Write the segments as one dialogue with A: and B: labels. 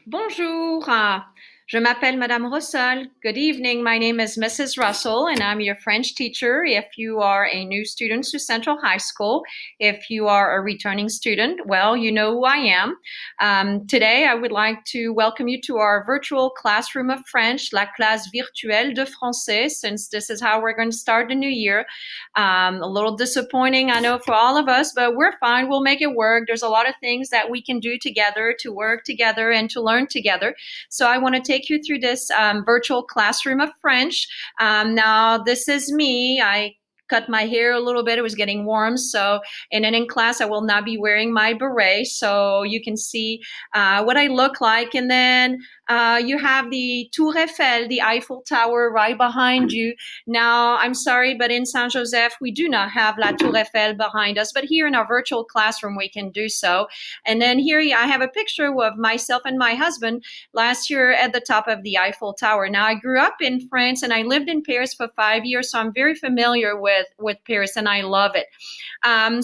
A: Bonjour. Je m'appelle Madame Russell. Good evening. My name is Mrs. Russell, and I'm your French teacher. If you are a new student to Central High School, if you are a returning student, well, you know who I am. Today, I would like to welcome you to our virtual classroom of French, La Classe Virtuelle de Français, since this is how we're going to start the new year. A little disappointing, I know, for all of us, but we're fine. We'll make it work. There's a lot of things that we can do together to work together and to learn together. So I want to take you through this virtual classroom of French. Now, this is me. I cut my hair a little bit. It was getting warm. So, and then in class, I will not be wearing my beret. So you can see what I look like. And then you have the Tour Eiffel, the Eiffel Tower right behind you. Now, I'm sorry, but in Saint Joseph, we do not have La Tour Eiffel behind us. But here in our virtual classroom, we can do so. And then here I have a picture of myself and my husband last year at the top of the Eiffel Tower. Now, I grew up in France and I lived in Paris for 5 years, so I'm very familiar with Paris and I love it.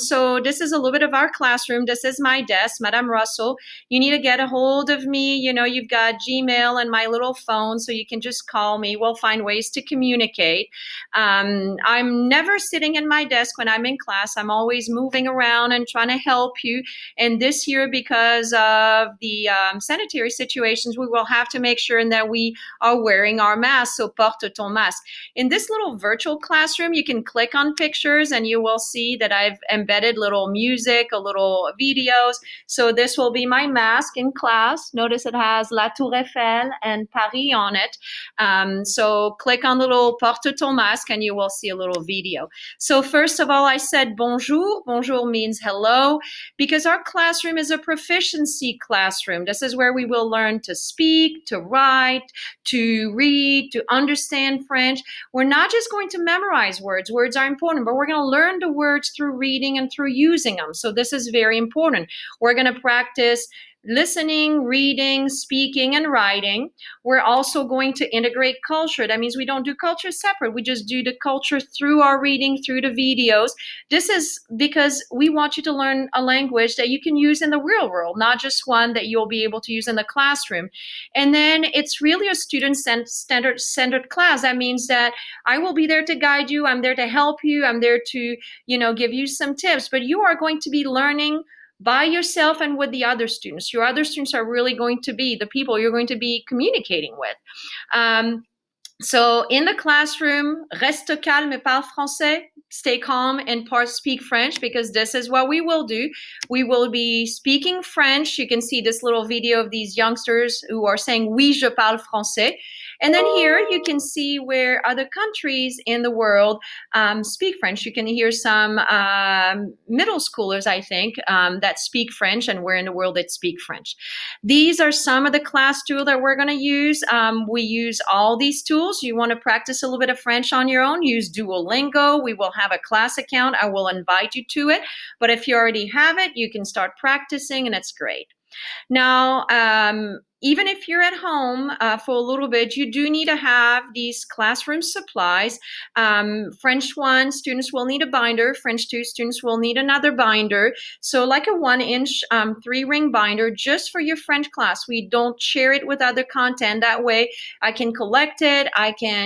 A: So this is a little bit of our classroom. This is my desk, Madame Russell. You need to get a hold of me. You know, you've got Gmail and my little phone, so you can just call me. We'll find ways to communicate. I'm never sitting in my desk when I'm in class. I'm always moving around and trying to help you. And this year, because of the sanitary situations, we will have to make sure that we are wearing our masks. So porte ton masque. In this little virtual classroom, you can click on pictures and you will see that I've embedded little music, a little videos. So this will be my mask in class. Notice it has La Tour Eiffel and Paris on it. So click on the little porte ton masque and you will see a little video. So first of all, I said bonjour. Bonjour means hello, because our classroom is a proficiency classroom. This is where we will learn to speak, to write, to read, to understand French. We're not just going to memorize words. Words are important, but we're going to learn the words through reading and through using them. So this is very important. We're going to practice listening, reading, speaking, and writing. We're also going to integrate culture. That means we don't do culture separate. We just do the culture through our reading, through the videos. This is because we want you to learn a language that you can use in the real world, not just one that you'll be able to use in the classroom. And then it's really a student-centered class. That means that I will be there to guide you. I'm there to help you. I'm there to, give you some tips. But you are going to be learning by yourself and with the other students. Your other students are really going to be the people you're going to be communicating with. So in the classroom, reste calme et parle français. Stay calm and speak French, because this is what we will do. We will be speaking French. You can see this little video of these youngsters who are saying, oui, je parle français. And then here you can see where other countries in the world speak French. You can hear some middle schoolers, I think, that speak French, and where in the world that speak French. These are some of the class tools that we're going to use. We use all these tools. You want to practice a little bit of French on your own, use Duolingo. We will have a class account. I will invite you to it. But if you already have it, you can start practicing, and it's great. Now, even if you're at home for a little bit, you do need to have these classroom supplies. French 1 students will need a binder. French 2 students will need another binder. So like a 1-inch 3-ring binder just for your French class. We don't share it with other content. That way I can collect it.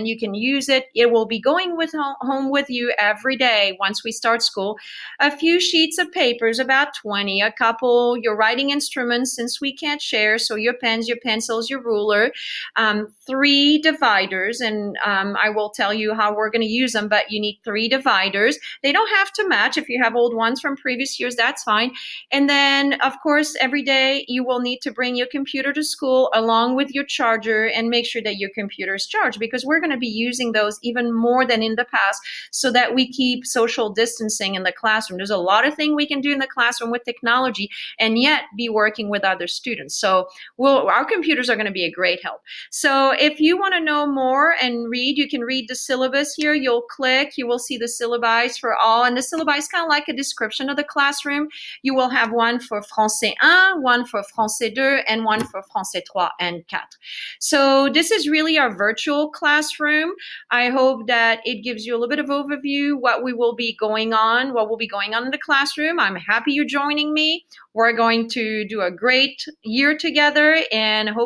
A: You can use it. It will be going home with you every day once we start school. A few sheets of papers, about 20, a couple, your writing instruments, since we can't share. So your pens, your pencils, your ruler, 3 dividers, and I will tell you how we're going to use them, but you need 3 dividers. They don't have to match. If you have old ones from previous years, that's fine. And then, of course, every day you will need to bring your computer to school along with your charger, and make sure that your computer is charged, because we're going to be using those even more than in the past, so that we keep social distancing in the classroom. There's a lot of things we can do in the classroom with technology and yet be working with other students. So our computers are going to be a great help. So if you want to know more and read, you can read the syllabus here. You'll click, you will see the syllabi for all. And the syllabi is kind of like a description of the classroom. You will have one for Français 1, one for Français 2, and one for Français 3 and 4. So this is really our virtual classroom. I hope that it gives you a little bit of overview, what will be going on in the classroom. I'm happy you're joining me. We're going to do a great year together, and and hopefully